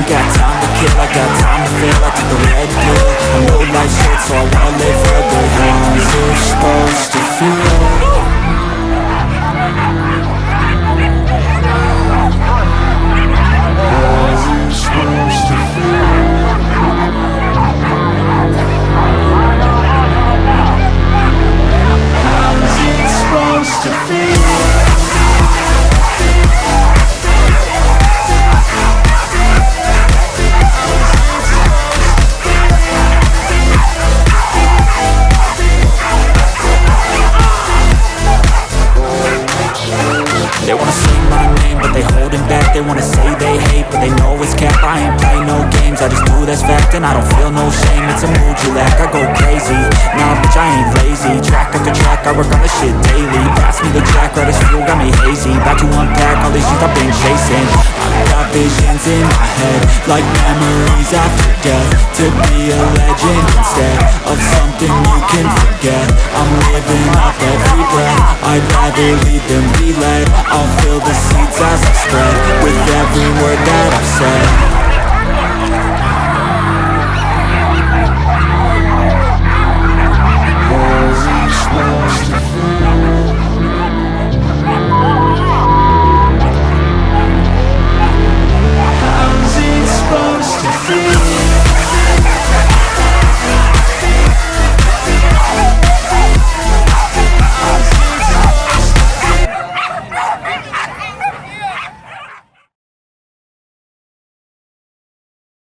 ain't got time to kill, I got time to feel. I took the red pill, I know life's short, so I wanna live real. But how's it supposed to feel? They wanna say my name, but they holding back. They wanna say they hate, but they know it's cap. I ain't play no games, I just do that's fact. And I don't feel no shame, it's a mood you lack. I go crazy, nah bitch I ain't lazy. Track after track, I work on this shit daily. Pass me the jack, right as fuel, got me hazy. About to unpack all these things I've been chasing. I got visions in my head, like memories after death. To be a legend instead of something you can forget. I'm living up every breath, I'd rather lead than be led. I'll fill the seeds as I spread with every word that I've said.